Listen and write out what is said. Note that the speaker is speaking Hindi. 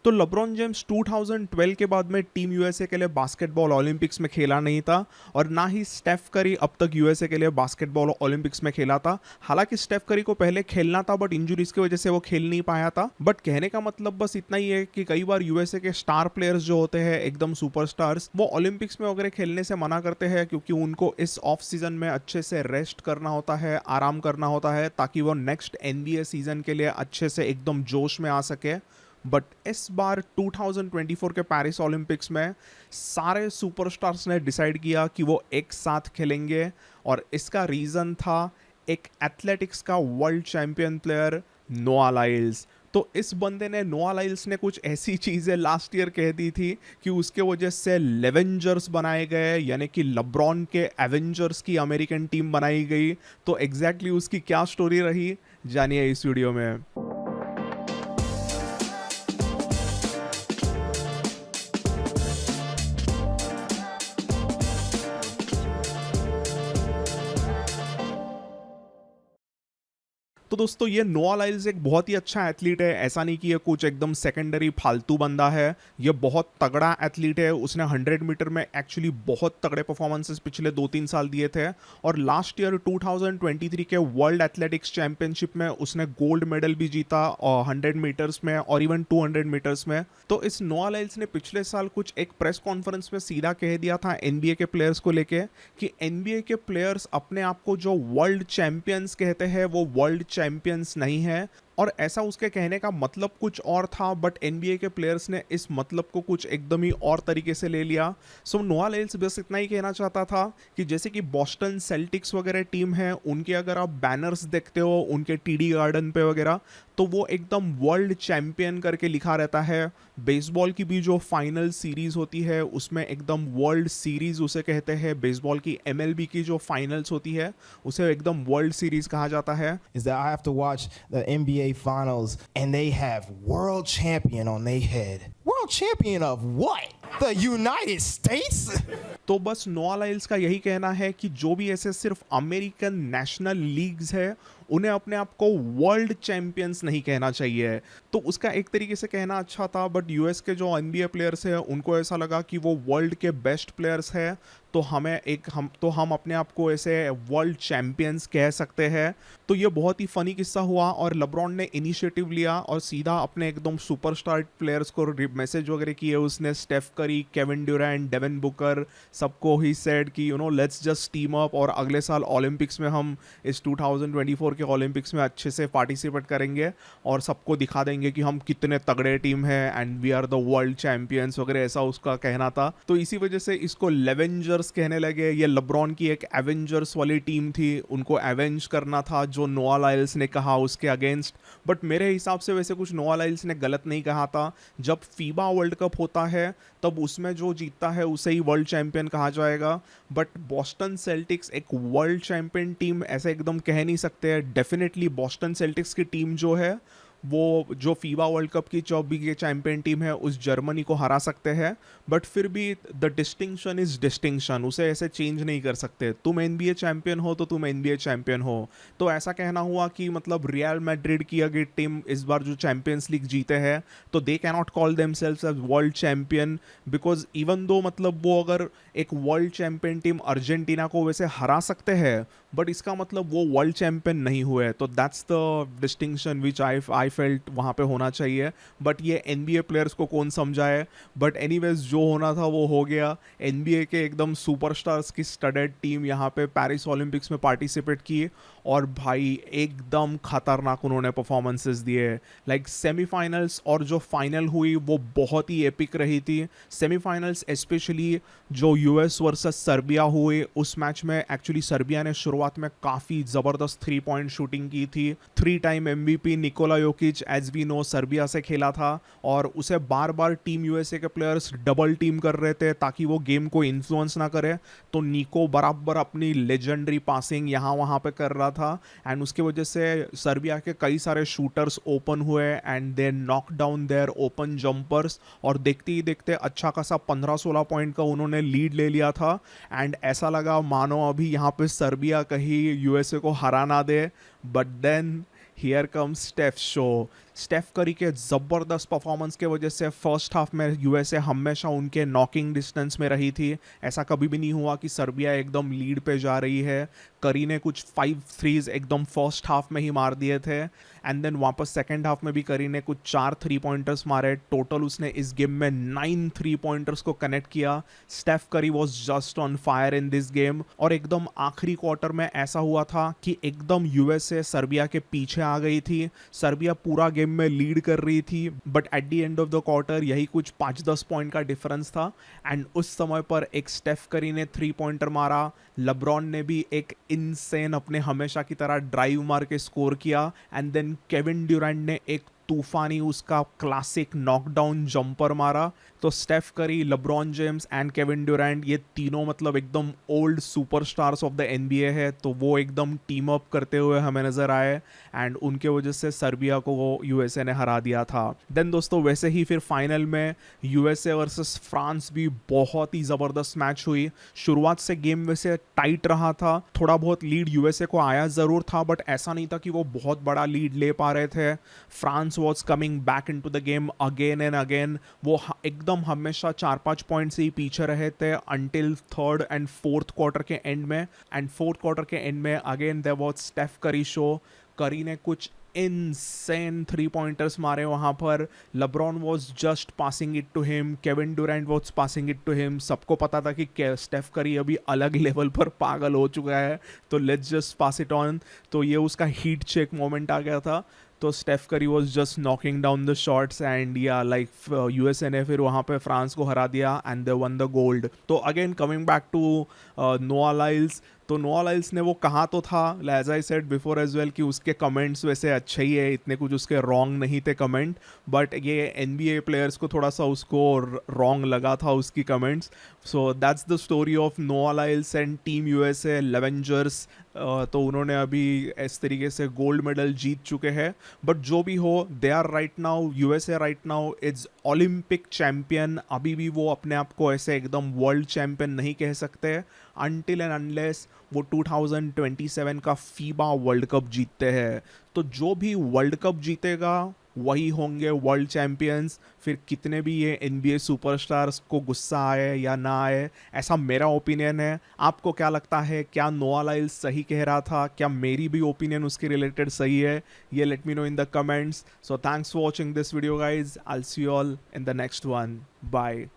तो लेब्रॉन जेम्स 2012 के बाद में टीम यूएसए के लिए बास्केटबॉल ओलंपिक्स में खेला नहीं था और ना ही स्टेफ करी अब तक यूएसए के लिए बास्केटबॉल ओलंपिक्स में खेला था। हालांकि स्टेफ करी को पहले खेलना था बट इंजुरीज की वजह से वो खेल नहीं पाया था। बट कहने का मतलब बस इतना ही है कि कई बार यूएसए के स्टार प्लेयर्स जो होते हैं एकदम सुपरस्टार्स, वो ओलंपिक्स में वगैरह खेलने से मना करते हैं क्योंकि उनको इस ऑफ सीजन में अच्छे से रेस्ट करना होता है, आराम करना होता है, ताकि वो नेक्स्ट एनबीए सीजन के लिए अच्छे से एकदम जोश में आ सके। बट इस बार 2024 के पेरिस ओलंपिक्स में सारे सुपरस्टार्स ने डिसाइड किया कि वो एक साथ खेलेंगे और इसका रीज़न था एक एथलेटिक्स का वर्ल्ड चैंपियन प्लेयर नोआ लाइल्स। तो इस बंदे ने, नोआ लाइल्स ने कुछ ऐसी चीज़ें लास्ट ईयर कह दी थी कि उसके वजह से लेवेंजर्स बनाए गए, यानी कि लेब्रॉन के एवेंजर्स की अमेरिकन टीम बनाई गई। तो एग्जैक्टली उसकी क्या स्टोरी रही, जानिए इस वीडियो में। तो दोस्तों ये नोआ लाइल्स एक बहुत ही अच्छा एथलीट है, ऐसा नहीं कि ये कुछ एकदम सेकेंडरी फालतू बंदा है। ये बहुत तगड़ा एथलीट है। उसने 100 मीटर में एक्चुअली बहुत तगड़े परफॉर्मेंसेस पिछले 2-3 साल दिए थे और लास्ट ईयर 2023 के वर्ल्ड एथलेटिक्स चैंपियनशिप में उसने गोल्ड मेडल भी जीता 100 मीटर्स में और इवन 200 मीटर्स में। तो इस नोआ लाइल्स ने पिछले साल कुछ एक प्रेस कॉन्फ्रेंस में सीधा कह दिया था एनबीए के प्लेयर्स को लेके कि एनबीए के प्लेयर्स अपने आप को जो वर्ल्ड चैंपियंस कहते हैं वो वर्ल्ड चैंपियंस नहीं है। और ऐसा उसके कहने का मतलब कुछ और था, बट एनबीए के प्लेयर्स ने इस मतलब को कुछ एकदम ही और तरीके से ले लिया। सो नोआ लाइल्स बस इतना ही कहना चाहता था कि जैसे कि बॉस्टन सेल्टिक्स वगैरह टीम है, उनके अगर आप बैनर्स देखते हो उनके टीडी गार्डन पे वगैरह, तो वो एकदम वर्ल्ड चैंपियन करके लिखा रहता है। बेसबॉल की भी जो फाइनल सीरीज होती है उसमें एकदम वर्ल्ड सीरीज उसे कहते हैं। बेसबॉल की एमएलबी की जो फाइनल्स होती है उसे एकदम वर्ल्ड सीरीज कहा जाता है। Is that I have to watch the NBA finals and they have world champion on their head. World champion of what? The United States? तो बस नोआ लाइल्स का यही कहना है कि जो भी ऐसे सिर्फ अमेरिकन नेशनल लीग्स है उन्हें अपने आप को वर्ल्ड चैंपियंस नहीं कहना चाहिए। तो उसका एक तरीके से कहना अच्छा था, बट यूएस के जो एनबीए प्लेयर्स हैं उनको ऐसा लगा कि वो वर्ल्ड के बेस्ट प्लेयर्स हैं, तो हम अपने आप को ऐसे वर्ल्ड चैंपियंस कह सकते हैं। तो ये बहुत ही फनी किस्सा हुआ और लेब्रॉन ने इनिशिएटिव लिया और सीधा अपने एकदम सुपरस्टार प्लेयर्स को मैसेज वगैरह किए उसने। स्टेफ करी, केविन ड्यूरेंट, डेविन बुकर, सबको ही सेड कि लेट्स जस्ट टीम अप और अगले साल ओलंपिक्स में हम इस 2024 के ओलंपिक्स में अच्छे से पार्टिसिपेट करेंगे और सबको दिखा देंगे कि हम कितने तगड़े टीम है and we are the world champions वगैरह, ऐसा उसका कहना था। तो इसी वजह से इसको लेवेंजर्स कहने लगे। ये लेब्रॉन की एक एवेंजर्स वाली टीम थी, उनको एवेंज करना था जो नोआ लाइल्स ने कहा उसके अगेंस्ट। बट मेरे हिसाब से वैसे कुछ नोआ लाइल्स ने गलत नहीं कहा था। जब फीबा वर्ल्ड कप होता है तब उसमें जो जीतता है उसे ही वर्ल्ड चैंपियन कहा जाएगा। बट बॉस्टन सेल्टिक्स एक वर्ल्ड चैंपियन टीम ऐसे एकदम कह नहीं सकते। डेफिनेटली बॉस्टन सेल्टिक्स की टीम जो है वो जो फीबा वर्ल्ड कप की जो भी चैंपियन टीम है उस जर्मनी को हरा सकते हैं, बट फिर भी द डिस्टिंक्शन इज डिस्टिंक्शन, उसे ऐसे चेंज नहीं कर सकते। तुम एनबीए चैंपियन हो तो तुम एनबीए चैंपियन हो। तो ऐसा कहना हुआ कि मतलब रियल मैड्रिड की अगर टीम इस बार जो चैंपियंस लीग जीते हैं तो they can not call themselves as world champion, because even though मतलब वो अगर एक वर्ल्ड चैंपियन टीम अर्जेंटीना को वैसे हरा सकते हैं बट इसका मतलब वो वर्ल्ड चैंपियन नहीं हुए। तो that's the distinction which I felt वहाँ पे होना चाहिए। बट ये एनबीए प्लेयर्स को कौन समझाए। बट एनीवेज जो होना था वो हो गया। एनबीए के एकदम सुपरस्टार्स की स्टडेड टीम यहाँ पे पेरिस ओलंपिक्स में पार्टिसिपेट की और भाई एकदम खतरनाक उन्होंने परफॉर्मेंसेस दिए। लाइक सेमीफाइनल्स और जो फाइनल हुई वो बहुत ही एपिक रही थी। सेमीफाइनल्स स्पेशली जो यूएस वर्सेस सर्बिया हुए उस मैच में एक्चुअली सर्बिया ने शुरुआत में काफ़ी ज़बरदस्त 3 पॉइंट शूटिंग की थी। 3 टाइम एमवीपी निकोला योकिच एज वी नो सर्बिया से खेला था और उसे बार बार टीम यूएसए के प्लेयर्स डबल टीम कर रहे थे ताकि वो गेम को इन्फ्लुएंस ना करे। तो निको बराबर अपनी लेजेंडरी पासिंग यहाँ वहाँ पे कर रहा था एंड उसकी वजह से सर्बिया के कई सारे शूटर्स ओपन हुए and they knock down their open jumpers और देखते ही देखते अच्छा खासा 15-16 पॉइंट का उन्होंने लीड ले लिया था। एंड ऐसा लगा मानो अभी यहाँ पे सर्बिया कहीं यूएसए को हरा ना दे। But then here comes Steph show. Steph Curry के ज़बरदस्त परफॉर्मेंस के वजह से फर्स्ट हाफ में यूएसए हमेशा उनके नॉकिंग डिस्टेंस में रही थी। ऐसा कभी भी नहीं हुआ कि सर्बिया एकदम लीड पे जा रही है। करी ने कुछ 5 थ्रीज एकदम फर्स्ट हाफ में ही मार दिए थे, एंड देन वापस सेकेंड हाफ में भी करी ने कुछ 4 3 पॉइंटर्स मारे। टोटल उसने इस गेम में 9 3 पॉइंटर्स को कनेक्ट किया। Steph Curry was just on fire in this game. और एकदम आखिरी क्वार्टर में ऐसा हुआ था कि एकदम यूएसए सर्बिया के पीछे आ गई थी। सर्बिया पूरा गेम में लीड कर रही थी, but at the end of the quarter यही कुछ 5-10 पॉइंट का डिफरेंस था, एंड उस समय पर एक स्टेफ करी ने 3 पॉइंटर मारा। लेब्रॉन ने भी एक इनसेन अपने हमेशा की तरह ड्राइव मार के स्कोर किया, एंड देन केविन ड्यूरेंट ने एक तूफानी उसका क्लासिक नॉकडाउन जंपर मारा। तो Steph Curry, LeBron James and Kevin Durant ये तीनों मतलब एकदम old superstars of the NBA है, तो वो एकदम टीम अप करते हुए हमें नजर आए, एंड उनके वजह से सर्बिया को वो यूएसए ने हरा दिया था। देन दोस्तों वैसे ही फिर फाइनल में यूएसए वर्सेस फ्रांस भी बहुत ही ज़बरदस्त मैच हुई। शुरुआत से गेम वैसे टाइट रहा था, थोड़ा बहुत लीड यूएसए को आया ज़रूर था, बट ऐसा नहीं था कि वो बहुत बड़ा लीड ले पा रहे थे। France was coming back into the game again and again। वो एकदम हमेशा 4-5 पॉइंट से ही पीछे रहे थे until third and fourth quarter के एंड में, एंड फोर्थ क्वार्टर के एंड में again there was Steph Curry show. Curry ने कुछ इनसेन 3 पॉइंटर्स मारे वहाँ पर। LeBron was just passing it to him, Kevin Durant was passing it to him. सबको पता था कि स्टेफ करी अभी अलग लेवल पर पागल हो चुका है, तो let's just pass it on. तो ये उसका हीट चेक मोमेंट आ गया था। तो Steph Curry was just knocking down the shots, and या लाइक यूएसए ने फिर वहाँ पे फ्रांस को हरा दिया, and they won the gold. तो again coming back to Noah Lyles, तो नोआ लाइल्स ने वो कहा तो था, as I said before as well, कि उसके कमेंट्स वैसे अच्छे ही है, इतने कुछ उसके रॉन्ग नहीं थे कमेंट, बट ये एनबीए प्लेयर्स को थोड़ा सा उसको रॉन्ग लगा था उसकी comments. So that's the story of नोआ लाइल्स एंड टीम यूएसए लेवेंजर्स। तो उन्होंने अभी इस तरीके से गोल्ड मेडल जीत चुके हैं, बट जो भी हो they are right now, USA right now is Olympic champion. अभी भी वो अपने आप को ऐसे एकदम वर्ल्ड चैम्पियन नहीं कह सकते अनटिल एंड अनलेस वो 2027 का फीबा वर्ल्ड कप जीतते हैं। तो जो भी वर्ल्ड कप जीतेगा वही होंगे वर्ल्ड चैम्पियंस। फिर कितने भी ये एनबीए सुपरस्टार्स को गुस्सा आए या ना आए, ऐसा मेरा ओपिनियन है। आपको क्या लगता है, क्या नोआ लाइल्स सही कह रहा था, क्या मेरी भी ओपिनियन उसके रिलेटेड सही है? ये let me know in the comments. So thanks for watching this video guys, I will see you all in the next one, bye.